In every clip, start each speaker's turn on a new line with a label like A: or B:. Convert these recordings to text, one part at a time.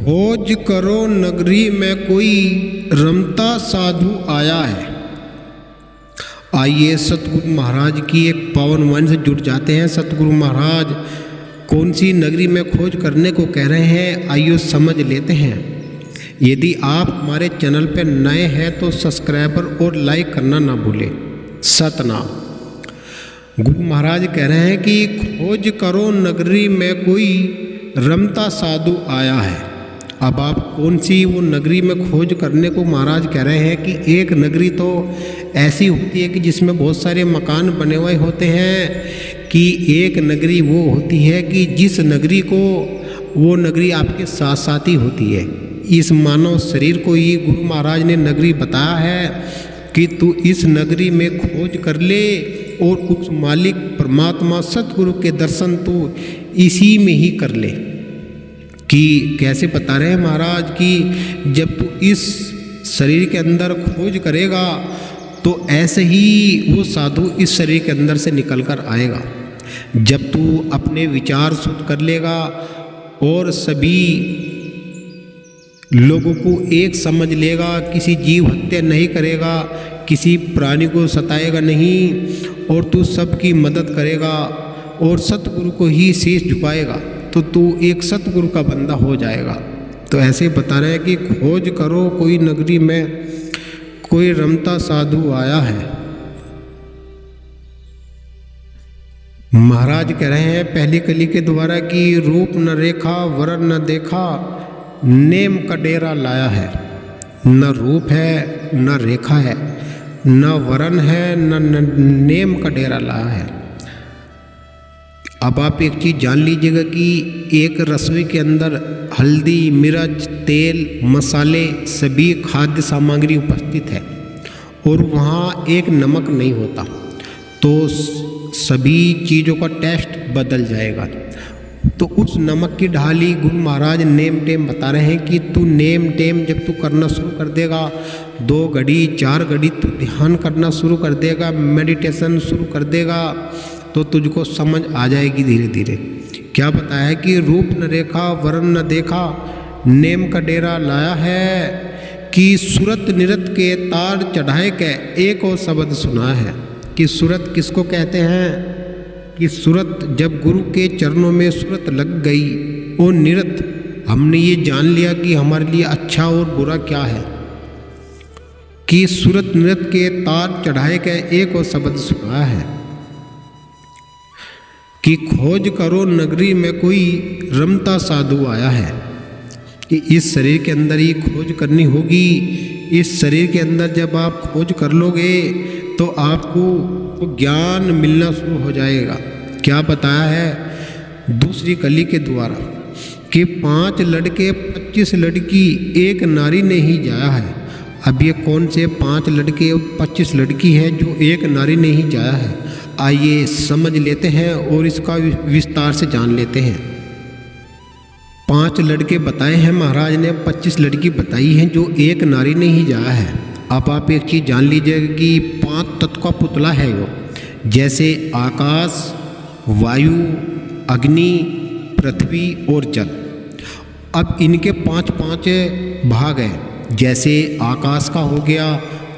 A: खोज करो नगरी में कोई रमता साधु आया है। आइए सतगुरु महाराज की एक पावन वाणी से जुड़ जाते हैं। सतगुरु महाराज कौन सी नगरी में खोज करने को कह रहे हैं, आइए समझ लेते हैं। यदि आप हमारे चैनल पर नए हैं तो सब्सक्राइबर और लाइक करना ना भूलें। सतनाम। गुरु महाराज कह रहे हैं कि खोज करो नगरी में कोई रमता साधु आया है। अब आप कौन सी वो नगरी में खोज करने को महाराज कह रहे हैं कि एक नगरी तो ऐसी होती है कि जिसमें बहुत सारे मकान बने हुए होते हैं, कि एक नगरी वो होती है कि जिस नगरी को वो नगरी आपके साथ साथ ही होती है। इस मानव शरीर को ही गुरु महाराज ने नगरी बताया है कि तू इस नगरी में खोज कर ले और उस मालिक परमात्मा सतगुरु के दर्शन तू इसी में ही कर ले। कि कैसे बता रहे हैं महाराज कि जब तू इस शरीर के अंदर खोज करेगा तो ऐसे ही वो साधु इस शरीर के अंदर से निकल कर आएगा। जब तू अपने विचार शुद्ध कर लेगा और सभी लोगों को एक समझ लेगा, किसी जीव हत्या नहीं करेगा, किसी प्राणी को सताएगा नहीं, और तू सबकी मदद करेगा और सतगुरु को ही शीश झुकाएगा, तो तू एक सतगुरु का बंदा हो जाएगा। तो ऐसे बता रहे हैं कि खोज करो कोई नगरी में कोई रमता साधु आया है। महाराज कह रहे हैं पहली कली के द्वारा कि रूप न रेखा वरण न देखा, नेम का डेरा लाया है। न रूप है न रेखा है, न वरण है न नेम का डेरा लाया है। अब आप एक चीज़ जान लीजिएगा कि एक रसोई के अंदर हल्दी, मिर्च, तेल, मसाले सभी खाद्य सामग्री उपस्थित है और वहाँ एक नमक नहीं होता, तो सभी चीज़ों का टेस्ट बदल जाएगा। तो उस नमक की ढाली गुरु महाराज नेम टेम बता रहे हैं कि तू नेम टेम जब तू करना शुरू कर देगा, 2 घड़ी 4 घड़ी तू ध्यान करना शुरू कर देगा, मेडिटेशन शुरू कर देगा, तो तुझको समझ आ जाएगी धीरे धीरे। क्या बताया है कि रूप न रेखा वरण न देखा, नेम का डेरा लाया है। कि सूरत निरत के तार चढ़ाए के एक और शब्द सुना है। कि सूरत किसको कहते हैं? कि सूरत जब गुरु के चरणों में सूरत लग गई और निरत हमने ये जान लिया कि हमारे लिए अच्छा और बुरा क्या है। कि सूरत निरत के तार चढ़ाए के एक और शब्द सुना है। कि खोज करो नगरी में कोई रमता साधु आया है। कि इस शरीर के अंदर ही खोज करनी होगी। इस शरीर के अंदर जब आप खोज कर लोगे तो आपको ज्ञान मिलना शुरू हो जाएगा। क्या बताया है दूसरी कली के द्वारा कि 5 लड़के 25 लड़की एक नारी ने ही जाया है। अब ये कौन से 5 लड़के और 25 लड़की है जो एक नारी ने ही जाया है, आइए समझ लेते हैं और इसका विस्तार से जान लेते हैं। 5 लड़के बताए हैं महाराज ने, 25 लड़की बताई हैं जो एक नारी ने ही जाया है। अब आप एक चीज़ जान लीजिएगा कि 5 तत्व का पुतला है वो, जैसे आकाश, वायु, अग्नि, पृथ्वी और जल। अब इनके 5 भाग हैं। जैसे आकाश का हो गया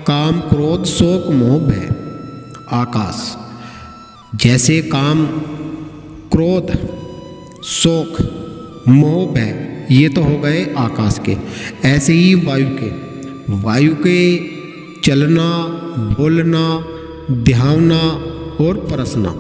A: काम, क्रोध, शोक, मोह, भय। आकाश जैसे काम, क्रोध, शोक, मोह, भय, ये तो हो गए आकाश के। ऐसे ही वायु के चलना, बोलना, ध्यावना और परसना,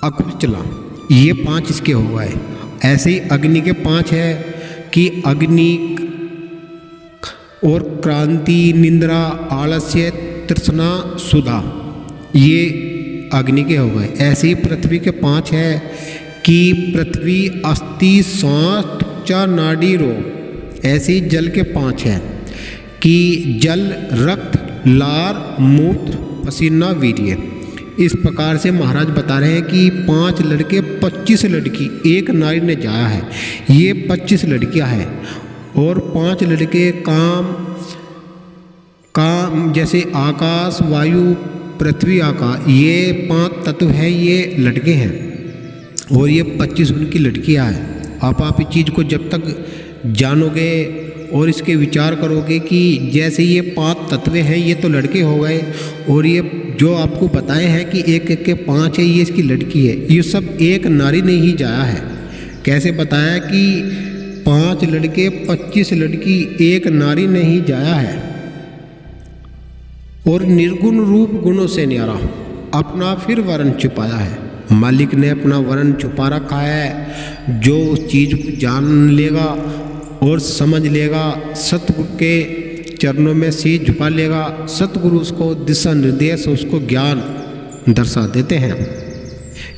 A: अकुचला, ये 5 इसके हो गए। ऐसे ही अग्नि के 5 है कि अग्नि और क्रांति, निंद्रा, आलस्य, तृष्णा, सुधा, ये अग्नि के हो गए। ऐसे ही पृथ्वी के 5 है कि पृथ्वी, अस्थि, सांस, त्वचा, नाड़ी, रोग। ऐसे ही जल के 5 है कि जल, रक्त, लार, मूत्र, पसीना, वीर्य। इस प्रकार से महाराज बता रहे हैं कि 5 लड़के 25 लड़की एक नारी ने जाया है। ये 25 लड़कियां हैं और 5 लड़के काम जैसे आकाश, वायु, पृथ्वी, आकाश, ये 5 तत्व हैं, ये लड़के हैं और ये 25 उनकी लड़कियां हैं। आप इस चीज़ को जब तक जानोगे और इसके विचार करोगे कि जैसे ये 5 तत्व हैं, ये तो लड़के हो गए, और ये जो आपको बताए हैं कि एक एक के 5 है, ये इसकी लड़की है, ये सब एक नारी ने ही जाया है। कैसे बताया कि 5 लड़के 25 लड़की, एक नारी ने ही जाया है। और निर्गुण रूप गुणों से न्यारा, अपना फिर वर्ण छुपाया है। मालिक ने अपना वर्ण छुपा रखा है। जो उस चीज़ को जान लेगा और समझ लेगा, सतगुरु के चरणों में शीश झुका लेगा, सतगुरु उसको दिशा निर्देश, उसको ज्ञान दर्शा देते हैं।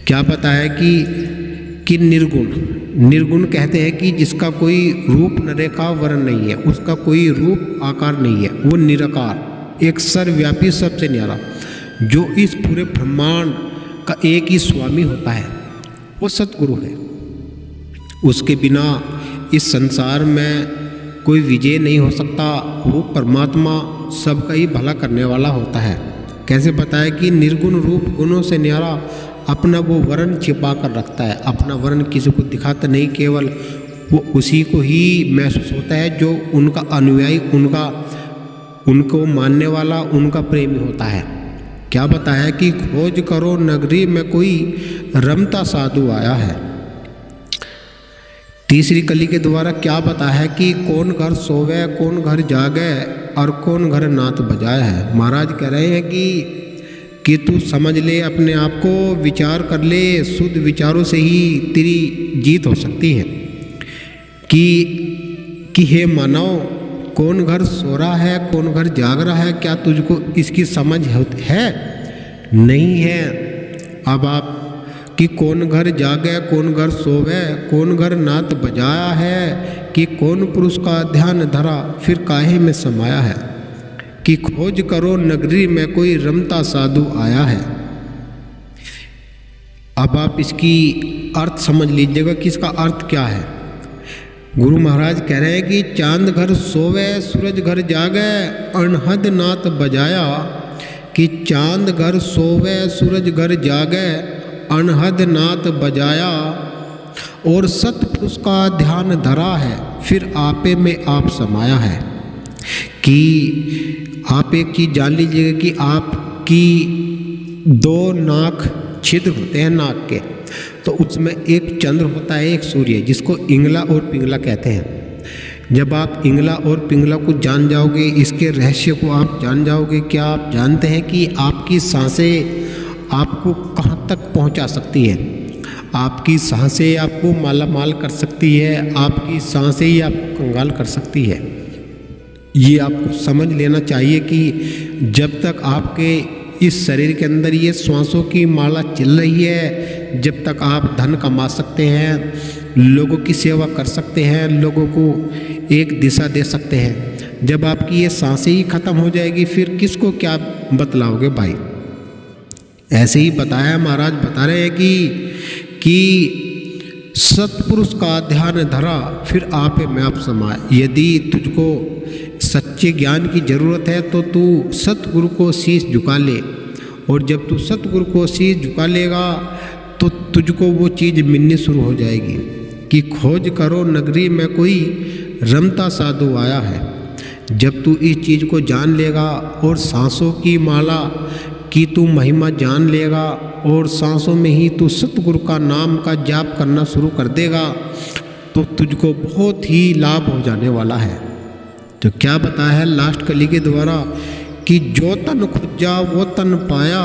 A: क्या बताया कि निर्गुण कहते हैं कि जिसका कोई रूप न रेखा वर्ण नहीं है, उसका कोई रूप आकार नहीं है, वो निराकार, एक सर्वव्यापी, सबसे न्यारा, जो इस पूरे ब्रह्मांड का एक ही स्वामी होता है, वो सतगुरु है। उसके बिना इस संसार में कोई विजय नहीं हो सकता। वो परमात्मा सबका ही भला करने वाला होता है। कैसे बताया कि निर्गुण रूप गुणों से न्यारा, अपना वो वर्ण छिपा कर रखता है। अपना वर्ण किसी को दिखाता नहीं, केवल वो उसी को ही महसूस होता है जो उनका अनुयायी, उनको मानने वाला, उनका प्रेमी होता है। क्या बताया कि खोज करो नगरी में कोई रमता साधु आया है। तीसरी कली के द्वारा क्या बताया है कि कौन घर सोवे, कौन घर जागे, और कौन घर नाथ बजाया है। महाराज कह रहे हैं कि तू समझ ले, अपने आप को विचार कर ले। शुद्ध विचारों से ही तेरी जीत हो सकती है। कि हे मानव, कौन घर सो रहा है, कौन घर जाग रहा है, क्या तुझको इसकी समझ है? नहीं है। अब आप कि कौन घर जागे, कौन घर सोवे, कौन घर नाथ बजाया है, कि कौन पुरुष का ध्यान धरा, फिर काहे में समाया है। कि खोज करो नगरी में कोई रमता साधु आया है। अब आप इसकी अर्थ समझ लीजिएगा कि इसका अर्थ क्या है। गुरु महाराज कह रहे हैं कि चांद घर सोवे, सूरज घर जागे, अनहद नाथ बजाया। कि चांद घर सोवे, सूरज घर जागे, अनहद नाथ बजाया, और सतपुरुष का ध्यान धरा है, फिर आपे में आप समाया है। कि आप एक चीज़ जान लीजिएगा कि आपकी 2 नाक छिद्र होते हैं नाक के, तो उसमें एक चंद्र होता है, एक सूर्य, जिसको इंगला और पिंगला कहते हैं। जब आप इंगला और पिंगला को जान जाओगे, इसके रहस्य को आप जान जाओगे, क्या आप जानते हैं कि आपकी सांसें आपको कहाँ तक पहुँचा सकती है? आपकी सांसें आपको माला माल कर सकती है, आपकी सांसें ही आपको कंगाल कर सकती है। ये आपको समझ लेना चाहिए कि जब तक आपके इस शरीर के अंदर ये श्वासों की माला चल रही है, जब तक आप धन कमा सकते हैं, लोगों की सेवा कर सकते हैं, लोगों को एक दिशा दे सकते हैं। जब आपकी ये सांसें ही खत्म हो जाएगी, फिर किसको क्या बतलाओगे भाई? ऐसे ही बताया, महाराज बता रहे हैं कि सतपुरुष का ध्यान धरा, फिर आप में आप समाए। यदि तुझको सच्चे ज्ञान की ज़रूरत है तो तू सतगुरु को शीश झुका ले, और जब तू सतगुरु को शीश झुका लेगा तो तुझको वो चीज़ मिलनी शुरू हो जाएगी। कि खोज करो नगरी में कोई रमता साधु आया है। जब तू इस चीज़ को जान लेगा और सांसों की माला की तू महिमा जान लेगा, और सांसों में ही तू सतगुरु का नाम का जाप करना शुरू कर देगा, तो तुझको बहुत ही लाभ हो जाने वाला है। तो क्या बताया है लास्ट कली के द्वारा कि जो तन खुजा वो तन पाया,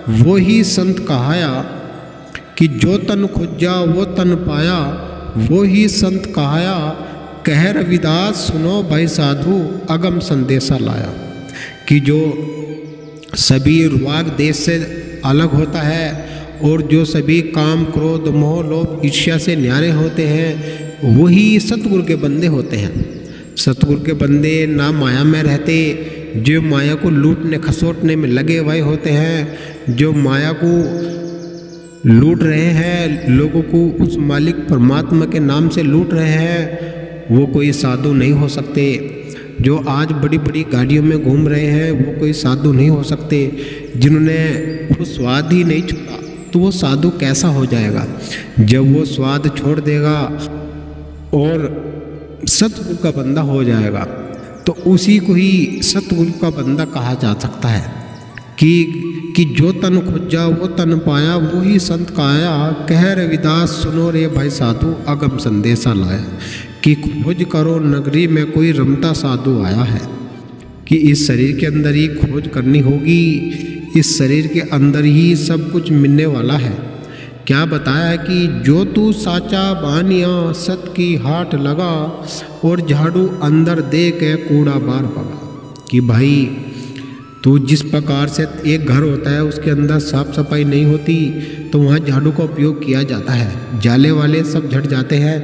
A: वो ही संत कहाया। कि जो तन खुजा वो तन पाया, वो ही संत कहाया। कह रविदास सुनो भाई साधु, अगम संदेशा लाया। कि जो सभी रुआग देश से अलग होता है, और जो सभी काम क्रोध मोह लोभ ईर्ष्या से न्यारे होते हैं, वही सतगुरु के बंदे होते हैं। सतगुरु के बंदे ना माया में रहते, जो माया को लूटने खसोटने में लगे हुए होते हैं, जो माया को लूट रहे हैं, लोगों को उस मालिक परमात्मा के नाम से लूट रहे हैं, वो कोई साधु नहीं हो सकते। जो आज बड़ी बड़ी गाड़ियों में घूम रहे हैं, वो कोई साधु नहीं हो सकते। जिन्होंने वो स्वाद ही नहीं छोड़ा, तो वो साधु कैसा हो जाएगा? जब वो स्वाद छोड़ देगा और सतगुरु का बंदा हो जाएगा तो उसी को ही सतगुरु का बंदा कहा जा सकता है कि जो तन खोजा वो तन पाया, वो ही संत काया, कह रविदास सुनो रे भाई साधु, अगम संदेशा लाया। कि खोज करो नगरी में कोई रमता साधु आया है, कि इस शरीर के अंदर ही खोज करनी होगी, इस शरीर के अंदर ही सब कुछ मिलने वाला है। क्या बताया है कि जो तू साचा बानिया सत की हाट लगा, और झाड़ू अंदर दे के कूड़ा बार भगा। कि भाई तो जिस प्रकार से एक घर होता है उसके अंदर साफ सफाई नहीं होती तो वहाँ झाड़ू का उपयोग किया जाता है, जाले वाले सब झट जाते हैं।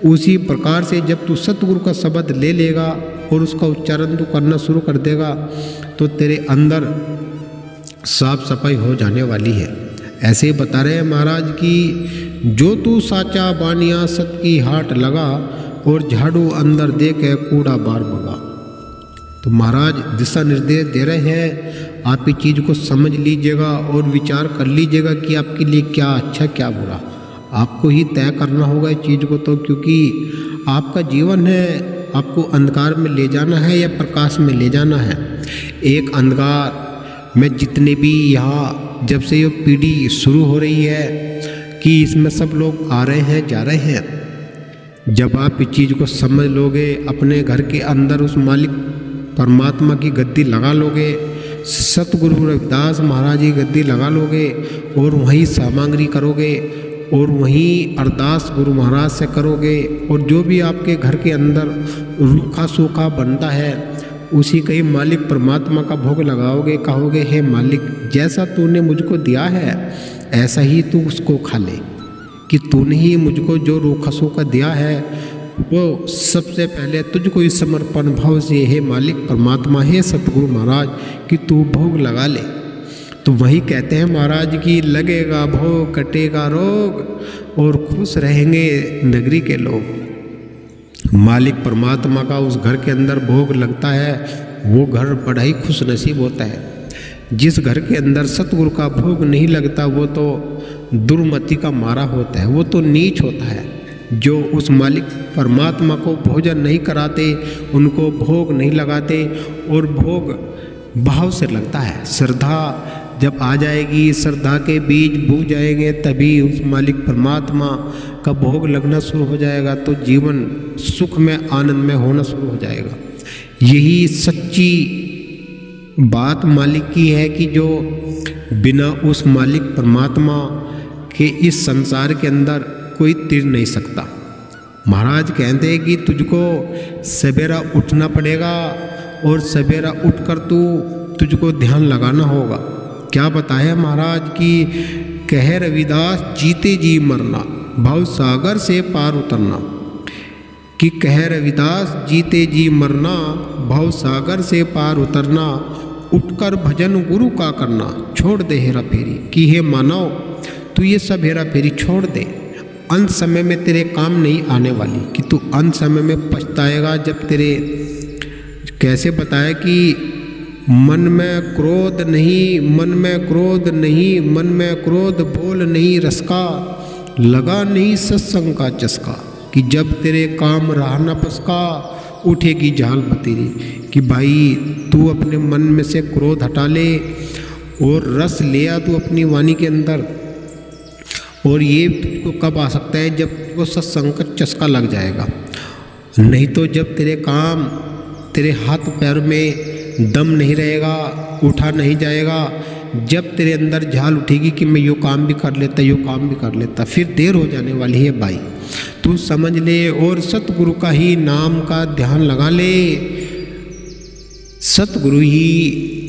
A: उसी प्रकार से जब तू सतगुरु का शब्द ले लेगा और उसका उच्चारण तू करना शुरू कर देगा तो तेरे अंदर साफ सफाई हो जाने वाली है। ऐसे ही बता रहे हैं महाराज कि जो तू साचा बानिया सत की हाट लगा, और झाड़ू अंदर दे के कूड़ा बार भगा। तो महाराज दिशा निर्देश दे रहे हैं, आप इस चीज़ को समझ लीजिएगा और विचार कर लीजिएगा कि आपके लिए क्या अच्छा क्या बुरा। आपको ही तय करना होगा इस चीज़ को, तो क्योंकि आपका जीवन है, आपको अंधकार में ले जाना है या प्रकाश में ले जाना है। एक अंधकार में जितने भी यहाँ जब से ये पीढ़ी शुरू हो रही है कि इसमें सब लोग आ रहे हैं जा रहे हैं, जब आप इस चीज़ को समझ लोगे, अपने घर के अंदर उस मालिक परमात्मा की गद्दी लगा लोगे, सतगुरु रविदास महाराज की गद्दी लगा लोगे और वहीं सामग्री करोगे और वहीं अरदास गुरु महाराज से करोगे, और जो भी आपके घर के अंदर रूखा सूखा बनता है उसी का ही मालिक परमात्मा का भोग लगाओगे। कहोगे हे मालिक, जैसा तूने मुझको दिया है ऐसा ही तू उसको खा ले, कि तूने ही मुझको जो रूखा सूखा दिया है वो सबसे पहले तुझको इस समर्पण भाव से हे मालिक परमात्मा, हे सतगुरु महाराज, कि तू भोग लगा ले। तो वही कहते हैं महाराज कि लगेगा भोग कटेगा रोग और खुश रहेंगे नगरी के लोग। मालिक परमात्मा का उस घर के अंदर भोग लगता है वो घर बड़ा ही खुश नसीब होता है। जिस घर के अंदर सतगुरु का भोग नहीं लगता वो तो दुर्मति का मारा होता है, वो तो नीच होता है। जो उस मालिक परमात्मा को भोजन नहीं कराते, उनको भोग नहीं लगाते, और भोग भाव से लगता है। श्रद्धा जब आ जाएगी, श्रद्धा के बीज बू जाएंगे, तभी उस मालिक परमात्मा का भोग लगना शुरू हो जाएगा, तो जीवन सुख में आनंद में होना शुरू हो जाएगा। यही सच्ची बात मालिक की है कि जो बिना उस मालिक परमात्मा के इस संसार के अंदर कोई तिर नहीं सकता। महाराज कहते हैं कि तुझको सवेरा उठना पड़ेगा और सवेरा उठकर तुझको ध्यान लगाना होगा। क्या बताया महाराज कि कह रविदास जीते जी मरना, भव सागर से पार उतरना। कि कह रविदास जीते जी मरना, भव सागर से पार उतरना, उठकर भजन गुरु का करना, छोड़ दे हेरा फेरी। कि हे मानव, तू ये सब हेरा फेरी छोड़ दे, अंत समय में तेरे काम नहीं आने वाली, कि तू अंत समय में पछताएगा। जब तेरे कैसे बताया कि मन में क्रोध नहीं, मन में क्रोध नहीं, मन में क्रोध बोल नहीं रस का, लगा नहीं सत्संग का चस्का। कि जब तेरे काम रहा न पसका, उठेगी जाल बतेरी। कि भाई तू अपने मन में से क्रोध हटा ले और रस ले आ तू अपनी वाणी के अंदर। और ये तुझको कब आ सकता है? जब वो सत्संग का चस्का लग जाएगा। नहीं तो जब तेरे काम, तेरे हाथ पैर में दम नहीं रहेगा, उठा नहीं जाएगा, जब तेरे अंदर झाल उठेगी कि मैं यो काम भी कर लेता, यो काम भी कर लेता, फिर देर हो जाने वाली है भाई। तू समझ ले और सतगुरु का ही नाम का ध्यान लगा ले। सतगुरु ही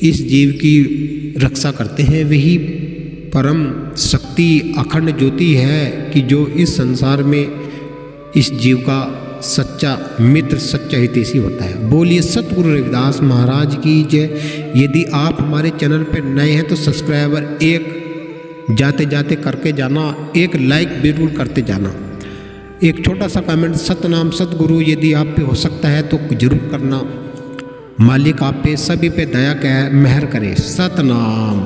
A: इस जीव की रक्षा करते हैं, वही परम शक्ति अखंड ज्योति है कि जो इस संसार में इस जीव का सच्चा मित्र, सच्चा हितैषी होता है। बोलिए सतगुरु रविदास महाराज की जय। यदि आप हमारे चैनल पर नए हैं तो सब्सक्राइबर एक जाते जाते करके जाना, एक लाइक बिल्कुल करते जाना, एक छोटा सा कमेंट सतनाम सतगुरु यदि आप पे हो सकता है तो जरूर करना। मालिक आप पे सभी पे दया का मेहर करे। सतनाम।